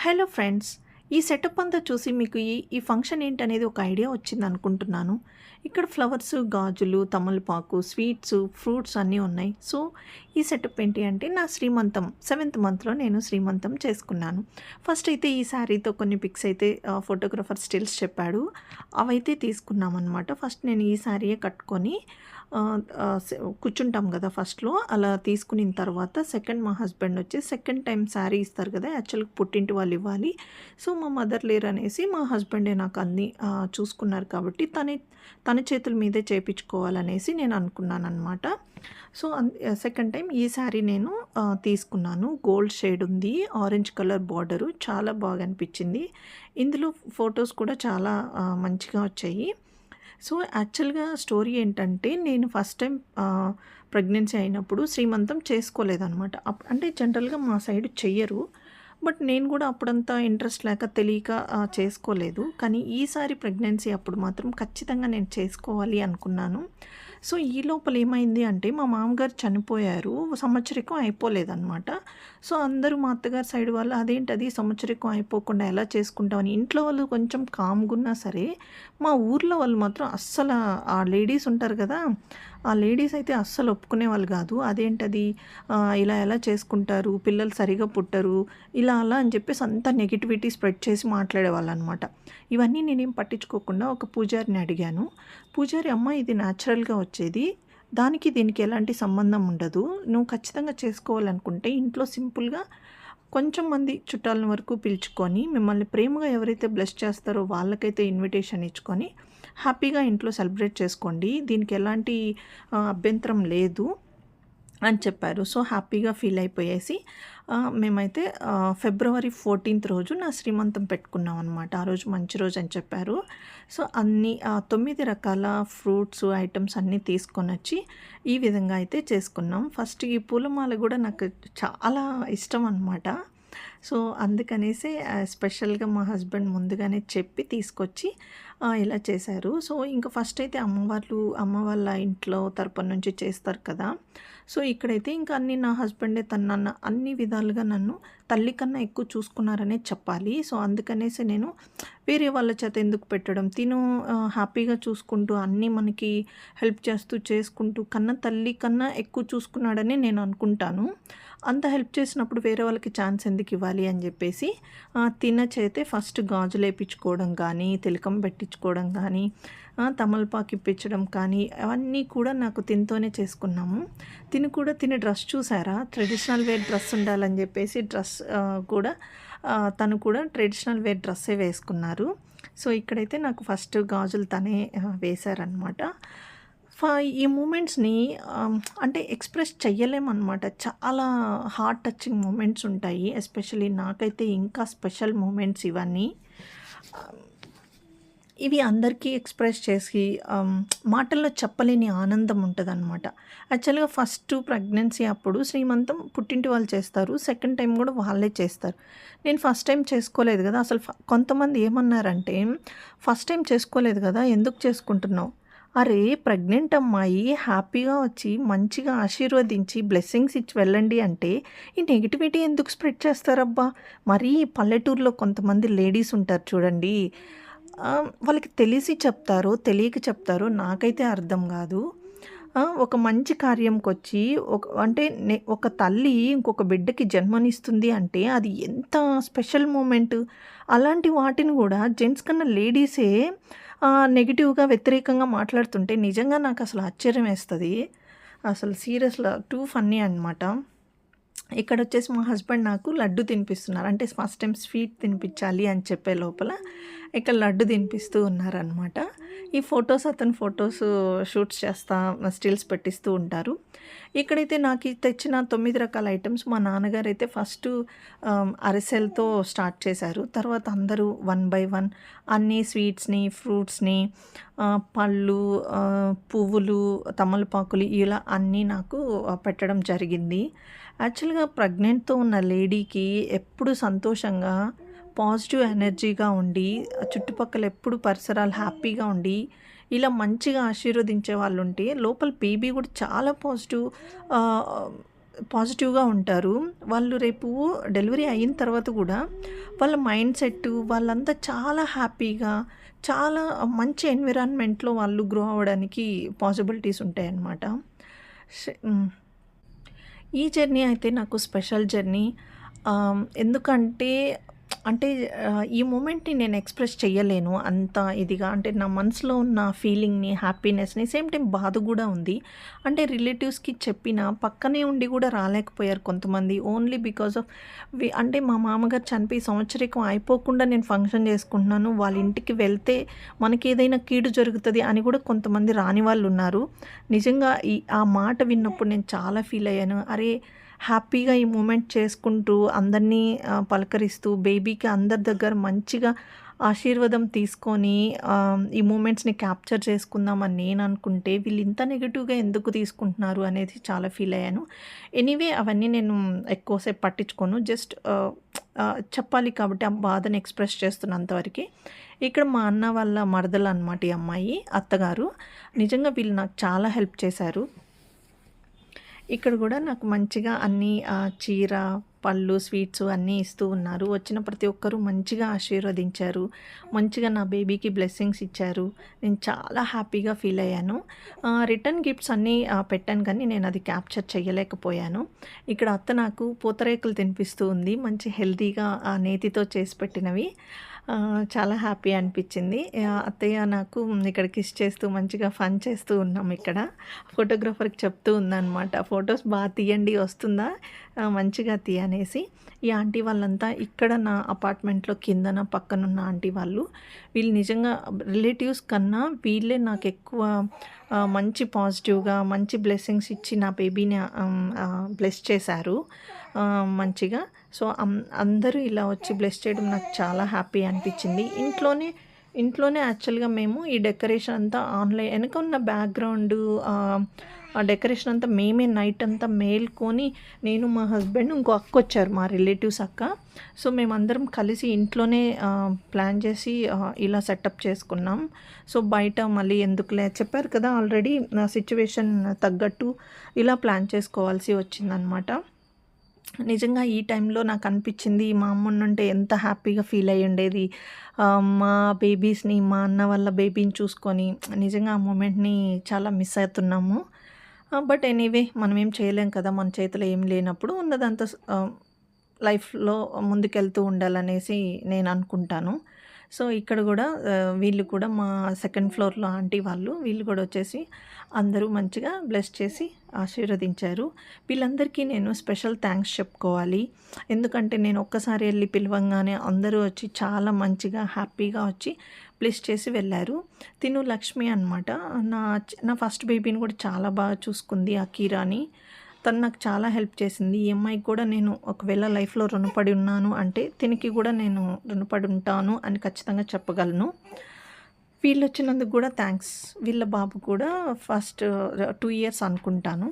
Hello friends. ఈ setup అంతా చూసి మీకు ఈ ఫంక్షన్ ఏంటనేది ఒక ఐడియా వచ్చిందనుకుంటున్నాను. ఇక్కడ ఫ్లవర్స్, గాజులు, తమలపాకు, స్వీట్స్, ఫ్రూట్స్ అన్నీ ఉన్నాయి. సో, ఈ సెటప్ ఏంటి అంటే నా శ్రీమంతం 7th మంత్‌లో నేను శ్రీమంతం చేసుకున్నాను. ఫస్ట్ అయితే ఈ శారీతో కొన్ని పిక్స్ అయితే ఫోటోగ్రాఫర్ స్టిల్స్ చెప్పాడు. అవైతే తీసుకున్నామనమాట. ఫస్ట్ నేను ఈ శారీయే కట్టుకొని ఆహ్, ఆహ్, సె కూర్చుంటాం కదా ఫస్ట్‌లో. అలా తీసుకునిన తర్వాత సెకండ్ మా హస్బెండ్ వచ్చి సెకండ్ టైమ్ శారీ ఇస్తారు కదా! యాక్చువల్‌గా పుట్టింటి వాళ్ళు ఇవ్వాలి. సో, మా మదర్ లేరనేసి మా హస్బెండే నాకు అన్నీ చూసుకున్నారు కాబట్టి తన చేతుల మీదే చేపించుకోవాలనేసి నేను అనుకున్నాననమాట. సో, సెకండ్ టైం ఈ శారీ నేను తీసుకున్నాను. గోల్డ్ షేడ్ ఉంది. ఆరెంజ్ కలర్ బార్డరు చాలా బాగా అనిపించింది. ఇందులో ఫొటోస్ కూడా చాలా మంచిగా వచ్చాయి. సో, యాక్చువల్‌గా స్టోరీ ఏంటంటే నేను ఫస్ట్ టైం ప్రెగ్నెన్సీ అయినప్పుడు శ్రీమంతం చేసుకోలేదనమాట. అంటే జనరల్‌గా మా సైడ్ చెయ్యరు. బట్ నేను కూడా అప్పుడంతా ఇంట్రెస్ట్ లేక తెలియక చేసుకోలేదు. కానీ ఈసారి ప్రెగ్నెన్సీ అప్పుడు మాత్రం ఖచ్చితంగా నేను చేసుకోవాలి అనుకున్నాను. సో, ఈ లోపల ఏమైంది అంటే మా మామగారు చనిపోయారు. సంవత్సరికం అయిపోలేదనమాట. సో, అందరూ మా అత్తగారి సైడ్ వాళ్ళు అదేంటది సంవత్సరికం అయిపోకుండా ఎలా చేసుకుంటామని ఇంట్లో వాళ్ళు కొంచెం కామ్‌గున్నా సరే, మా ఊర్లో వాళ్ళు మాత్రం ఆ లేడీస్ ఉంటారు కదా! ఆ లేడీస్ అయితే అస్సలు ఒప్పుకునేవాళ్ళు కాదు. అదేంటది ఇలా ఎలా చేసుకుంటారు? పిల్లలు సరిగ్గా పుట్టరు. ఇలా అలా అని చెప్పేసి అంతా నెగటివిటీ స్ప్రెడ్ చేసి మాట్లాడేవాళ్ళనమాట. ఇవన్నీ నేనేం పట్టించుకోకుండా ఒక పూజారిని అడిగాను. పూజారి అమ్మ ఇది న్యాచురల్‌గా వచ్చేది. దానికి దీనికి ఎలాంటి సంబంధం ఉండదు. నువ్వు ఖచ్చితంగా చేసుకోవాలనుకుంటే ఇంట్లో సింపుల్‌గా కొంచెం మంది చుట్టాల వరకు పిలుచుకొని మిమ్మల్ని ప్రేమగా ఎవరైతే బ్లెస్ చేస్తారో వాళ్ళకైతే ఇన్విటేషన్ ఇచ్చుకొని హ్యాపీగా ఇంట్లో సెలబ్రేట్ చేసుకోండి. దీనికి ఎలాంటి అభ్యంతరం లేదు అని చెప్పారు. సో, హ్యాపీగా ఫీల్ అయిపోయేసి మేమైతే ఫిబ్రవరి 14th రోజు నా శ్రీమంతం పెట్టుకున్నామనమాట. ఆ రోజు మంచి రోజు అని చెప్పారు. సో, 9 రకాల ఫ్రూట్స్ ఐటెమ్స్ అన్నీ తీసుకొనొచ్చి ఈ విధంగా అయితే చేసుకున్నాం. ఫస్ట్ ఈ పూలమాల కూడా నాకు చాలా ఇష్టం అనమాట. సో, అందుకనేసే స్పెషల్‌గా మా హస్బెండ్ ముందుగానే చెప్పి తీసుకొచ్చి ఇలా చేశారు. సో, ఇంక ఫస్ట్ అయితే అమ్మ వాళ్ళ ఇంట్లో తరపున నుంచి చేస్తారు కదా! సో, ఇక్కడైతే ఇంకా నా హస్బెండే నన్ను అన్ని విధాలుగా నన్ను తల్లి కన్నా ఎక్కువ చూసుకున్నారనే చెప్పాలి. సో, అందుకనేసి నేను వేరే వాళ్ళ చేత ఎందుకు పెట్టడం, తిను హ్యాపీగా చూసుకుంటూ అన్నీ మనకి హెల్ప్ చేస్తూ చేసుకుంటూ తల్లి కన్నా ఎక్కువ చూసుకున్నాడని నేను అనుకుంటాను. అంత హెల్ప్ చేసినప్పుడు వేరే వాళ్ళకి ఛాన్స్ ఎందుకు ఇవ్వాలి అని చెప్పేసి తిన చేతే ఫస్ట్ గాజులేపించుకోవడం కానీ, తిలకం పెట్టించుకోవడం కానీ, తమలపాకు ఇప్పించడం కానీ అవన్నీ కూడా నాకు తినతోనే చేసుకున్నాము. తిని డ్రెస్ చూసారా, ట్రెడిషనల్ వేర్ డ్రెస్ ఉండాలని చెప్పేసి కూడా తను కూడా ట్రెడిషనల్ వేర్ డ్రెస్సే వేసుకున్నారు. సో, ఇక్కడైతే నాకు ఫస్ట్ గాజులు తనే వేశారనమాట. ఈ మూమెంట్స్‌ని అంటే ఎక్స్‌ప్రెస్ చెయ్యలేమనమాట. చాలా హార్ట్ టచింగ్ మూమెంట్స్ ఉంటాయి. ఎస్పెషల్లీ నాకైతే ఇంకా స్పెషల్ మూమెంట్స్ ఇవన్నీ. ఆహ్, ఇవి అందరికీ ఎక్స్‌ప్రెస్ చేసి మాటల్లో చెప్పలేని ఆనందం ఉంటదనమాట. యాక్చువల్‌గా ఫస్ట్ ప్రెగ్నెన్సీ అప్పుడు శ్రీమంతం పుట్టింటి వాళ్ళు చేస్తారు. సెకండ్ టైం కూడా వాళ్ళే చేస్తారు. నేను ఫస్ట్ టైం చేసుకోలేదు కదా! అసలు కొంతమంది ఏమన్నారంటే, "ఫస్ట్ టైం చేసుకోలేదు కదా! ఎందుకు చేసుకుంటున్నావు?" అరే! ప్రెగ్నెంట్ అమ్మాయి హ్యాపీగా వచ్చి మంచిగా ఆశీర్వదించి బ్లెస్సింగ్స్ ఇచ్చి వెళ్ళండి అంటే, ఈ నెగటివిటీ ఎందుకు స్ప్రెడ్ చేస్తారబ్బా! మరీ పల్లెటూరులో కొంతమంది లేడీస్ ఉంటారు చూడండి. వాళ్ళకి తెలిసి చెప్తారో, తెలియక చెప్తారో నాకైతే అర్థం కాదు. ఒక మంచి కార్యంకొచ్చి ఒక తల్లి ఇంకొక బిడ్డకి జన్మనిస్తుంది అంటే అది ఎంత స్పెషల్ మూమెంట్. అలాంటి వాటిని కూడా జెంట్స్ కన్నా లేడీసే నెగెటివ్‌గా వ్యతిరేకంగా మాట్లాడుతుంటే నిజంగా నాకసలు ఆశ్చర్యం వేస్తది. అసలు సీరియస్‌గా టూ ఫన్నీ అనమాట. ఇక్కడొచ్చేసి మా హస్బెండ్ నాకు లడ్డు తినిపిస్తున్నారు. అంటే ఫస్ట్ టైం స్వీట్ తినిపించాలి అని చెప్పే లోపల ఇక్కడ లడ్డు తినిపిస్తూ ఉన్నారనమాట. ఈ అతను షూట్స్ చేస్తా స్టిల్స్ పెట్టిస్తూ ఉంటారు. ఇక్కడైతే నాకు తెచ్చిన 9 రకాల ఐటెమ్స్ మా నాన్నగారైతే ఫస్టు అరిసెలతో స్టార్ట్ చేశారు. తర్వాత అందరూ వన్ బై వన్ అన్నీ స్వీట్స్‌ని, ఫ్రూట్స్‌ని, పళ్ళు, పువ్వులు, తమలపాకులు ఇలా అన్నీ నాకు పెట్టడం జరిగింది. యాక్చువల్‌గా ప్రెగ్నెంట్‌తో ఉన్న లేడీకి ఎప్పుడు సంతోషంగా, పాజిటివ్ ఎనర్జీగా ఉండి, చుట్టుపక్కల ఎప్పుడు పరిసరాలు హ్యాపీగా ఉండి, ఇలా మంచిగా ఆశీర్వదించే వాళ్ళుంటే లోపల బేబీ కూడా చాలా పాజిటివ్ ఆహ్, పాజిటివ్‌గా ఉంటారు. వాళ్ళు రేపు డెలివరీ అయిన తర్వాత గూడా వాళ్ళ మైండ్ సెట్టు వాళ్ళంతా చాలా హ్యాపీగా, చాలా మంచి ఎన్విరాన్మెంట్‌లో వాళ్ళు గ్రో అవ్వడానికి పాసిబిలిటీస్ ఉంటాయన్నమాట. హ్మ్. ఈ జర్నీ అయితే నాకు స్పెషల్ జర్నీ. ఎందుకంటే అంటే ఈ మూమెంట్‌ని నేను ఎక్స్‌ప్రెస్ చెయ్యలేను అంత ఇదిగా. అంటే నా మనసులో ఉన్న ఫీలింగ్‌ని, హ్యాపీనెస్‌ని సేమ్ టైమ్ బాధ గూడా ఉంది. అంటే రిలేటివ్స్‌కి చెప్పినా పక్కనే ఉండి గూడా రాలేకపోయారు కొంతమంది. ఓన్లీ బికాస్ ఆఫ్ అంటే మా మామగారు చనిపోయి సంవత్సరికం అయిపోకుండా నేను ఫంక్షన్ చేసుకుంటున్నాను. వాళ్ళ ఇంటికి వెళ్తే మనకేదైనా కీడు జరుగుతది అని గూడా కొంతమంది రాని వాళ్ళున్నారు. నిజంగా ఆ మాట విన్నప్పుడు నేను చాలా ఫీల్ అయ్యాను. అరే! హ్యాపీగా ఈ మూమెంట్ చేసుకుంటూ అందరినీ పలకరిస్తూ బేబీకి అందరి దగ్గర మంచిగా ఆశీర్వాదం తీసుకొని ఈ మూమెంట్స్‌ని క్యాప్చర్ చేసుకుందామని నేను అనుకుంటే వీళ్ళు ఇంత నెగెటివ్‌గా ఎందుకు తీసుకుంటున్నారు అనేది చాలా ఫీల్ అయ్యాను. ఎనీవే అవన్నీ నేను ఎక్కువసేపు పట్టించుకోను. జస్ట్ చెప్పాలి కాబట్టి ఆ బాధని ఎక్స్‌ప్రెస్ చేస్తున్నా అంతవరకే. ఇక్కడ మా అన్న వాళ్ళ మరదలనమాట ఈ అమ్మాయి, అత్తగారు. నిజంగా వీళ్ళు నాకు చాలా హెల్ప్ చేశారు. ఇక్కడ గూడా నాకు మంచిగా అన్నీ చీర, పళ్ళు, స్వీట్స్ అన్నీ ఇస్తూ ఉన్నారు. వచ్చిన ప్రతి ఒక్కరు మంచిగా ఆశీర్వదించారు. మంచిగా నా బేబీకి బ్లెస్సింగ్స్ ఇచ్చారు. నేను చాలా హ్యాపీగా ఫీల్ అయ్యాను. రిటర్న్ గిఫ్ట్స్ అన్నీ పెట్టాను కానీ నేను అది క్యాప్చర్ చేయలేకపోయాను. ఇక్కడ అత్త నాకు పూతరేకులు తినిపిస్తూ ఉంది. మంచి హెల్తీగా నేతితో చేసి పెట్టినవి. చాలా హ్యాపీ అనిపించింది. అత్తయ్య నాకు ఇక్కడ కిస్ చేస్తూ మంచిగా ఫన్ చేస్తూ ఉన్నాం ఇక్కడ. ఫోటోగ్రాఫర్‌కి చెప్తూ ఉందనమాట. ఫోటోస్ తీయండి వస్తుందా? మంచిగా తీ అనేసి. ఈ ఆంటీ వాళ్ళంతా ఇక్కడ నా అపార్ట్మెంట్‌లో కిందన పక్కనున్న ఆంటీ వాళ్ళు. వీళ్ళు నిజంగా రిలేటివ్స్ కన్నా వీళ్ళే నాకెక్కువ మంచి పాజిటివ్‌గా మంచి బ్లెస్సింగ్స్ ఇచ్చి నా బేబీని బ్లెస్ చేశారు మంచిగా. సో, అందరూ ఇలా వచ్చి బ్లెస్ చేయడం నాకు చాలా హ్యాపీ అనిపించింది. ఇంట్లోనే యాక్చువల్‌గా మేము ఈ డెకరేషన్ అంతా వెనక ఉన్న బ్యాక్‌గ్రౌండు ఆ డెకరేషన్ అంతా మేమే నైట్ అంతా మేల్కొని నేను, మా హస్బెండ్, ఇంకో అక్కొచ్చారు మా రిలేటివ్స్ అక్క. సో, మేమందరం కలిసి ఇంట్లోనే ప్లాన్ చేసి ఇలా సెటప్ చేసుకున్నాం. సో, బయట మళ్ళీ ఎందుకులే చెప్పారు కదా ఆల్రెడీ సిట్యుయేషన్ తగ్గట్టు ఇలా ప్లాన్ చేసుకోవాల్సి వచ్చిందనమాట. నిజంగా ఈ టైంలో నాకు అనిపించింది మా అమ్మ ఉండుంటే ఎంత హ్యాపీగా ఫీల్ అయ్యి ఉండేది. మా బేబీస్‌ని, మా అన్న వాళ్ళ బేబీని చూసుకొని నిజంగా ఆ మూమెంట్‌ని చాలా మిస్ అవుతున్నాము. బట్ ఎనీవే మనం ఏం చేయలేం కదా! మన చేతిలో ఏం లేనప్పుడు ఉన్నదంతా లైఫ్‌లో ముందుకెళ్తూ ఉండాలనేసి నేను అనుకుంటాను. సో, ఇక్కడ గూడా వీళ్ళు కూడా మా సెకండ్ ఫ్లోర్‌లో ఆంటీ వాళ్ళు, వీళ్ళు కూడా వచ్చేసి అందరూ మంచిగా బ్లెస్ చేసి ఆశీర్వదించారు. వీళ్ళందరికీ నేను స్పెషల్ థ్యాంక్స్ చెప్పుకోవాలి. ఎందుకంటే నేను ఒక్కసారి ఎళ్లి పిలవంగానే అందరూ వచ్చి చాలా మంచిగా హ్యాపీగా వచ్చి బ్లెస్ చేసి వెళ్ళారు. తిను లక్ష్మి అనమాట. నా ఫస్ట్ బేబీని కూడా చాలా బాగా చూసుకుంది ఆ కీరాని. తను నాకు చాలా హెల్ప్ చేసింది. ఈ అమ్మాయికి కూడా నేను ఒకవేళ లైఫ్‌లో రుణపడి ఉన్నాను అంటే తినికి కూడా నేను రుణపడి ఉంటాను అని ఖచ్చితంగా చెప్పగలను. వీళ్ళొచ్చినందుకు కూడా థ్యాంక్స్. వీళ్ళ బాబు కూడా ఫస్ట్ 2 ఇయర్స్ అనుకుంటాను.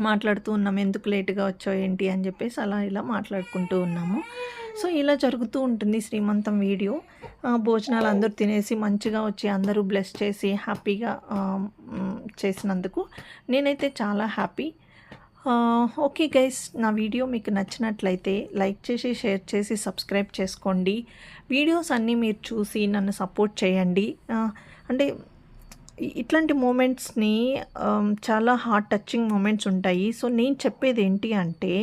మాట్లాడుతూ ఉన్నాం. ఎందుకు లేట్‌గా వచ్చావు ఏంటి అని చెప్పేసి అలా ఇలా మాట్లాడుకుంటూ ఉన్నాము. సో, ఇలా జరుగుతూ ఉంటుంది శ్రీమంతం వీడియో. భోజనాలు అందరూ తినేసి మంచిగా వచ్చి అందరూ బ్లెస్ చేసి హ్యాపీగా చేసినందుకు నేనైతే చాలా హ్యాపీ. ఓకే గైస్, నా వీడియో మీకు నచ్చినట్లయితే లైక్ చేసి, షేర్ చేసి, సబ్స్క్రైబ్ చేసుకోండి. వీడియోస్ అన్నీ మీరు చూసి నన్ను సపోర్ట్ చేయండి. అంటే ఇట్లాంటి మూమెంట్స్‌ని చాలా హార్ట్ టచింగ్ మూమెంట్స్ ఉంటాయి. సో, నేను చెప్పేది ఏంటి అంటే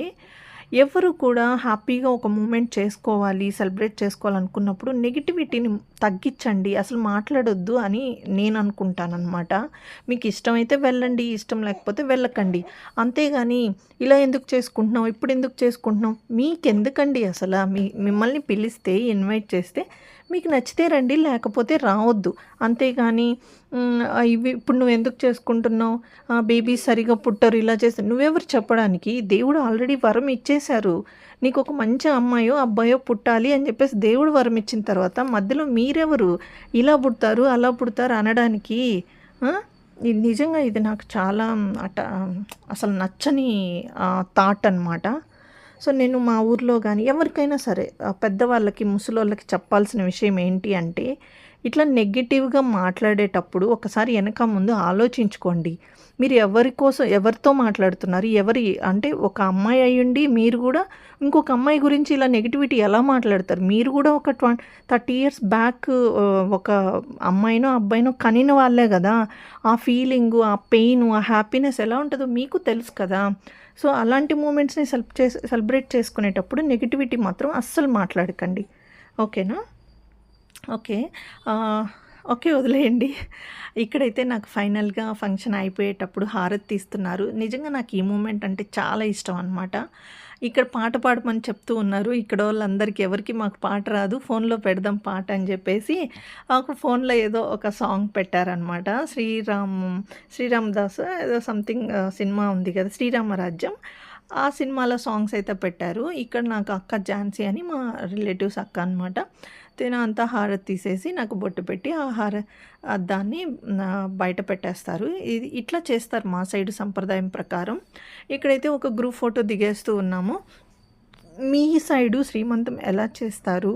ఎవరు కూడా హ్యాపీగా ఒక మూమెంట్ చేసుకోవాలి, సెలబ్రేట్ చేసుకోవాలనుకున్నప్పుడు నెగటివిటీని తగ్గించండి. అసలు మాట్లాడొద్దు అని నేను అనుకుంటాననమాట. మీకు ఇష్టమైతే వెళ్ళండి, ఇష్టం లేకపోతే వెళ్ళకండి. అంతేగాని ఇలా ఎందుకు చేసుకుంటున్నావు, ఇప్పుడు ఎందుకు చేసుకుంటున్నావు, మీకెందుకండి అసల? మిమ్మల్ని పిలిస్తే, ఇన్వైట్ చేస్తే మీకు నచ్చితే రండి, లేకపోతే రావద్దు. అంతేగాని ఇవి ఇప్పుడు నువ్వు ఎందుకు చేసుకుంటున్నావు, బేబీ సరిగా పుట్టరు, ఇలా చేస్తే నువ్వెవరు చెప్పడానికి? దేవుడు ఆల్రెడీ వరం ఇచ్చేశారు. నీకు ఒక మంచి అమ్మాయో అబ్బాయో పుట్టాలి అని చెప్పేసి దేవుడు వరం ఇచ్చిన తర్వాత మధ్యలో మీరెవరు ఇలా పుడతారు అలా పుడతారు అనడానికి? నిజంగా ఇది నాకు చాలా అసలు నచ్చని థాట్ అనమాట. సో, నేను మా ఊర్లో కానీ ఎవరికైనా సరే పెద్దవాళ్ళకి, ముసలోళ్ళకి చెప్పాల్సిన విషయం ఏంటి అంటే ఇట్లా నెగెటివ్‌గా మాట్లాడేటప్పుడు ఒకసారి వెనక ముందు ఆలోచించుకోండి. మీరు ఎవరితో మాట్లాడుతున్నారు? అంటే ఒక అమ్మాయి అయ్యుండి మీరు గూడా ఇంకొక అమ్మాయి గురించి ఇలా నెగటివిటీ ఎలా మాట్లాడతారు? మీరు గూడా ఒక 30 ఇయర్స్ బ్యాక్ ఒక అమ్మాయినో, అబ్బాయినో కనిన వాళ్ళే గదా! ఆ ఫీలింగు, ఆ పెయిను, ఆ హ్యాపీనెస్ ఎలా ఉంటదో మీకు తెలుసు కదా! సో, అలాంటి మూమెంట్స్‌ని సెలబ్రేట్ చేసుకునేటప్పుడు నెగటివిటీ మాత్రం అస్సలు మాట్లాడకండి. ఓకేనా? ఓకే. ఓకే. వదిలేయండి. ఇక్కడైతే నాకు ఫైనల్‌గా ఫంక్షన్ అయిపోయేటప్పుడు హారతి తీస్తున్నారు. నిజంగా నాకు ఈ మూమెంట్ అంటే చాలా ఇష్టం అనమాట. ఇక్కడ పాట పాడమని చెప్తూ ఉన్నారు. ఇక్కడోళ్ళందరికీ ఎవరికీ మాకు పాట రాదు. ఫోన్‌లో పెడదాం పాట అని జెప్పేసి ఒక ఫోన్‌లో ఏదో ఒక సాంగ్ పెట్టారనమాట. శ్రీరామ్ దాస్ ఏదో సంథింగ్ సినిమా ఉంది కదా! 'శ్రీరామరాజ్యం'. ఆ సినిమాలో సాంగ్స్ అయితే పెట్టారు. ఇక్కడ నాకు అక్క ఝాన్సీ అని మా రిలేటివ్స్ అక్క అనమాట. తిను అంతా హారతి తీసేసి నాకు బొట్టు పెట్టి దాన్ని బయట పెట్టేస్తారు. ఇట్లా చేస్తారు మా సైడ్ సంప్రదాయం ప్రకారం. ఇక్కడైతే ఒక గ్రూప్ ఫోటో దిగేస్తూ ఉన్నాము. మీ సైడు శ్రీమంతం ఎలా చేస్తారు?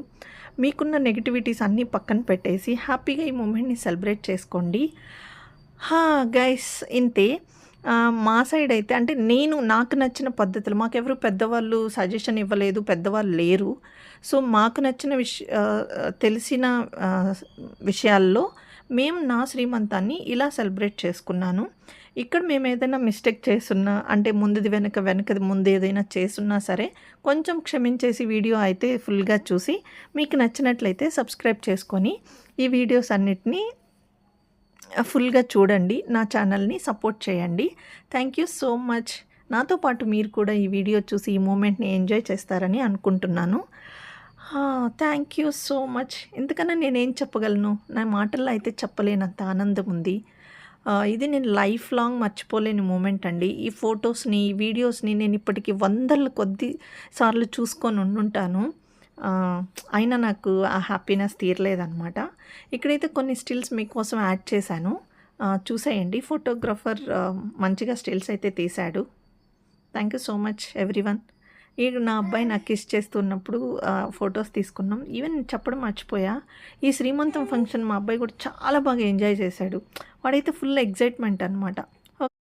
మీకున్న నెగటివిటీస్ అన్నీ పక్కన పెట్టేసి హ్యాపీగా ఈ మూమెంట్‌ని సెలబ్రేట్ చేసుకోండి. గైస్ ఇంతే. మా సైడ్ అయితే అంటే నాకు నచ్చిన పద్ధతులు మాకెవరు పెద్దవాళ్ళు సజెషన్ ఇవ్వలేదు. పెద్దవాళ్ళు లేరు. సో, మాకు నచ్చిన తెలిసిన విషయాల్లో మేము నా శ్రీమంతాన్ని ఇలా సెలబ్రేట్ చేసుకున్నాను. ఇక్కడ మేమేదైనా మిస్టేక్ చేసున్నా అంటే ముందుది వెనకది ముందు ఏదైనా చేసున్నా సరే కొంచెం క్షమించేసి వీడియో అయితే ఫుల్‌గా చూసి మీకు నచ్చినట్లయితే సబ్స్క్రైబ్ చేసుకొని ఈ వీడియోస్ అన్నిటిని ఫుల్‌గా చూడండి. నా ఛానల్‌ని సపోర్ట్ చేయండి. Thank you so much. నాతో పాటు మీరు కూడా ఈ వీడియో చూసి ఈ మూమెంట్‌ని ఎంజాయ్ చేస్తారని అనుకుంటున్నాను. Thank you so much. ఇంతకన్నా నేనేం చెప్పగలను? నా మాటల్లో అయితే చెప్పలేనంత ఆనందం ఉంది. ఇది నేను లైఫ్ లాంగ్ మర్చిపోలేని మూమెంట్ అండి. ఈ ఫొటోస్‌ని, ఈ వీడియోస్‌ని నేను ఇప్పటికి వందల కొద్ది సార్లు చూసుకొని ఉండుంటాను. అయినా నాకు ఆ హ్యాపీనెస్ తీరలేదనమాట. ఇక్కడైతే కొన్ని స్టిల్స్ మీకోసం యాడ్ చేశాను. చూసేయండి. ఫోటోగ్రాఫర్ మంచిగా స్టిల్స్ అయితే తీశాడు. Thank you so much everyone. నా అబ్బాయి నాకు కిస్ చేస్తున్నప్పుడు ఫొటోస్ తీసుకున్నాం. ఈవెన్ చెప్పడం మర్చిపోయా. ఈ శ్రీమంతం ఫంక్షన్ మా అబ్బాయి కూడా చాలా బాగా ఎంజాయ్ చేశాడు. వాడైతే ఫుల్ ఎక్సైట్‌మెంట్ అనమాట.